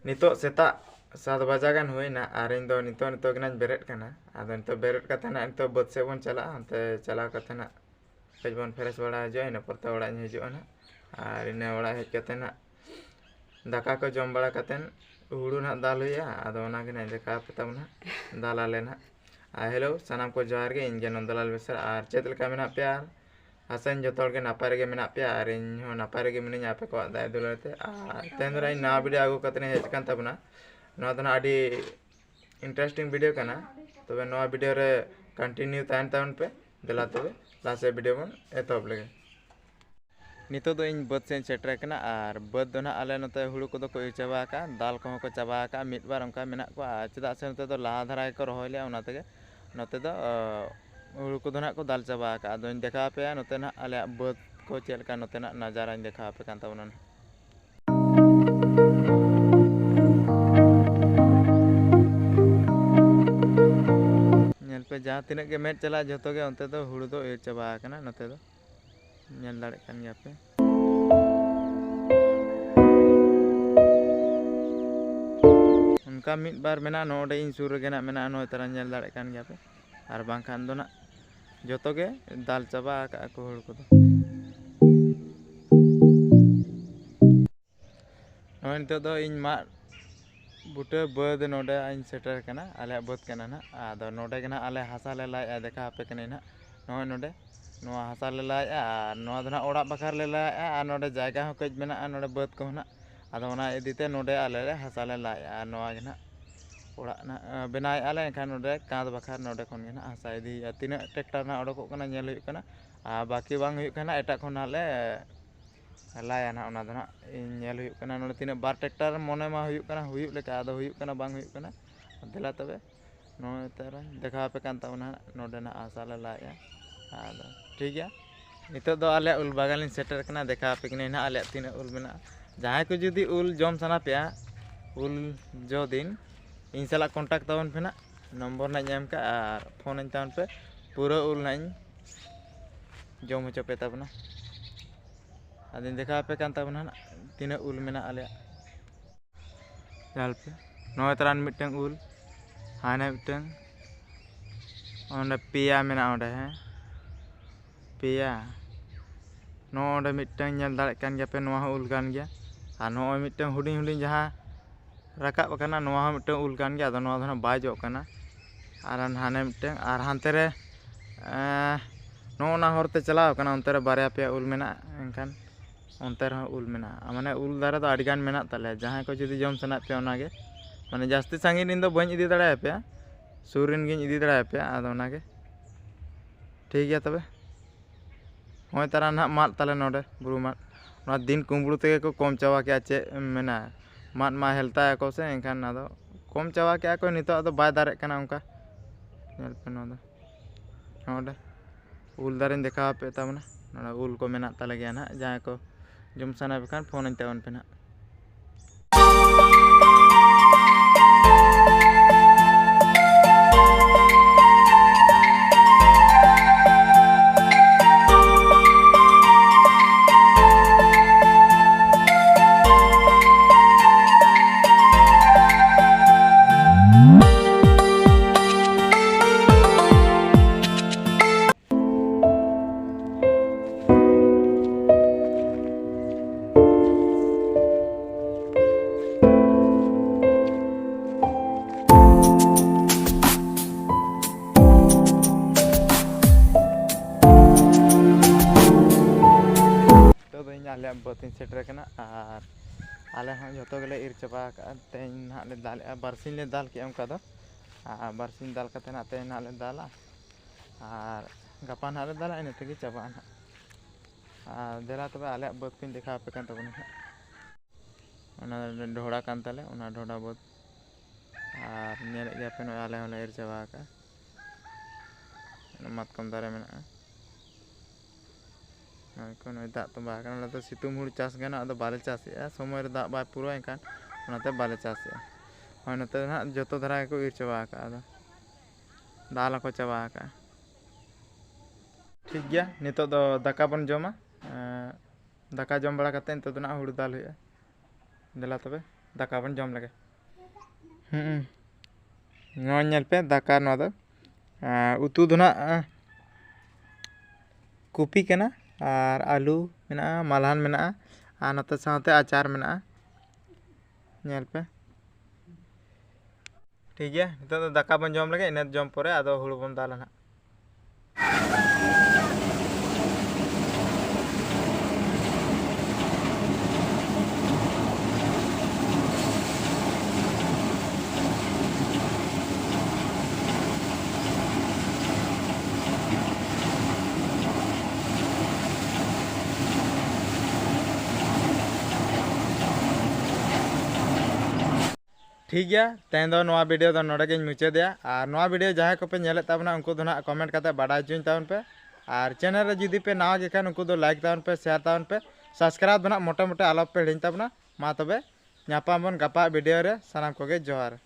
नितो सेता 7 बजा गान होइना आर इन दो नितो गनाñ बेरेट कना आदो नितो बेरेट कते ना नितो बद से बन चला अंते चला कते ना कज बन फ्रेश बड़ा जो इन परते ओड़ा हिजुआ ना आर इने ओड़ा हेज कते ना दाका को जम बड़ा कते हुड़ू ना दाल हुया आदो ओना गे ना देखा पता ना दाल आले ना हेलो सनाम को जोहार गे इन गे नंदलाल बेसर आर चेत लेका मेना प्यार हासन जो तोड़ के नापाय रेगे मेना पे आर इन हो नापाय रेगे मिनी आपे को दाय दुलते तेन दरा इन ना वीडियो आगु कतने हेज कान तबना नवा दना आडी इंटरेस्टिंग वीडियो कना तबे नवा वीडियो रे कंटिन्यू तान ताउन पे देला तबे लासे वीडियो बन एतब लेगे नितो दो इन बद सेन सेटर कना आर बद दो ना आले नते हुड़ू को दो को चाबा का दाल को को चाबा का मिट बार अंका मेना को चेदा से नते दो लाहा धरा को रहोय ले ओना तगे नते दो हुड़ू को ना को दाल चाबा का आदो इन देखा पे नते ना आले बद को चेल का नते ना नजारा इन देखा पे कान ताबना नेल पे जहाँ तिने के मेट चला जतो के उनते दो हुड़ू दो एर चाबा कना नते दो नेल दाड़े कान गया पे उनका मिट बार मेना नोडे इन सुर गे ना मेना नो तरह नेल दाड़े कान गया पे आर बांग खान दो ना जतो के दाल चाबा का को हुड़ू को दो नोय नितो दो इन मा बुटे बद नोडे इन सेटर कना आले बद कना ना आदो नोडे के ना आले हासा ले लाय देखा पे कने ना नोय नोडे नोआ हासा ले लाय आ नोआ दना ओड़ा बखार ले लाय आ नोडे जायगा हो कज मेना नोडे बद को ना आदो ओना इदीते नोडे आले ले हासा ले लाय आ नोआ के ना ओड़ा ना बनाय आले एखान नोडे कांद बखार नोडे खन के ना हासा इदी तिना ट्रैक्टर ना ओडको कना नेल हुई कना आ बाकी बांग हुई कना एटा खन आले लाया ना ओना दना नेल हुई कना नोडे तिना बार ट्रैक्टर मने मा हुई कना हुई लेका आदो हुई कना बांग हुई कना देला तबे नोय तरा देखा पे कान तावना नोडे ना आसा ले लाया आदो ठीक गया नितो दो आले उल बागान लिन सेटर कना देखा पे कने ना आले तिना उल मेना जहां को जुदी उल जम सना पे उल जो दिन इन साला कांटेक्ट तावन पे ना नंबर ना एम का आर फोन इन तावन पे पूरा उल ना जम हो पे ताबना आदिन देखा पे कान ताबना तिना उल मेना आले जाल पे नोय तरान मिटन उल हाने मिटन ओंडे पिया मेना ओंडे हैं पिया नो ओंडे मिटन नेल दाड़े कान गया पे नोआ उल कान गया आर नोय मिटन हुडिंग हुडिंग जहां राकाब कना नोआ मिटन उल कान गया आदो नोआ दना बाय जो कना आर हाने मिटन आर हानते रे नोना होरते चलाव कना ओंते रे बारया पे उल मेना एनखान ओंते रे उल मेना माने उल दारे दो आडिगान मेना ताले जहां को जुदी जम सना पे ओना गे माने जास्ती सांगिन इन दो बኝ इदी दाड़ा पे सुरिन गिन इदी दाड़ा पे आदो ओना गे ठीक गया तबे होय तारा ना मात ताले नोडे बुरु मात ओना दिन कुंबड़ू ते को कम चावा के चे मेना मात मा हेलता को से एनखान आदो कम चावा के को नितो आदो बाय दारे कना उनका नेल पे नो दो नोडे उल दारिन देखा पे तामना नोडा उल को मेना ताले गया ना जहां को जम सना बेखान फोन इन तावन पे ना आले बतिन सेटर कना आर आले हाँ जो गेले इर चाबा तेन ना ले दाल बारसिन ले दाल के उनका दो बारसिन दाल कते ना तेन ना ले दाला आर गपा ना ले दाला इन तेगे चाबा ना देला तबे आले बतिन देखा पे कान तबन ओना ढोड़ा कान ताले ओना ढोड़ा बद आर नेल गया पे आले होले इर चाबा का मातकम दारे मेना कोन दाग तो बागन तो सितुंग हुड़ चाष गाना अदो बाले चाषे समय रे दाग बाय पुरो एनखान ओनाते बाले चाषे होय नते ना जतो धरा को इर चाबा का अदो दाल को चाबा का ठीक गया नितो दो दाका बन जमा दाका जम बड़ा कते नितो ना हुड़ दाल हुआ देला तबे दाका बन जम लगे नवा नेल पे दाका नवा दो उतु दो ना कॉपी कना और आलू मेना मालहान मेना और नते साथे आचार मेना नेल पे ठीक है नितो तो दाका बन जम लगे इना जम परे आदो हुड़ु बन दाला ना ठीक है तेन दो नवा वीडियो दो नोडे गिन मुचादया और नवा वीडियो जहाँ को पे नेले ताबना उनको दो ना कमेंट करते बाडा चुन तावन पे और चैनल रे जुदी पे नावा गे खान उनको दो लाइक तावन पे शेयर तावन पे सब्सक्राइब दो ना मोटे मोटे आलो पे हिड़िन ताबना मा तबे ᱧᱟᱯᱟᱢ ᱵᱚᱱ ᱜᱟᱯᱟ वीडियो रे सानाम को गे जोहार।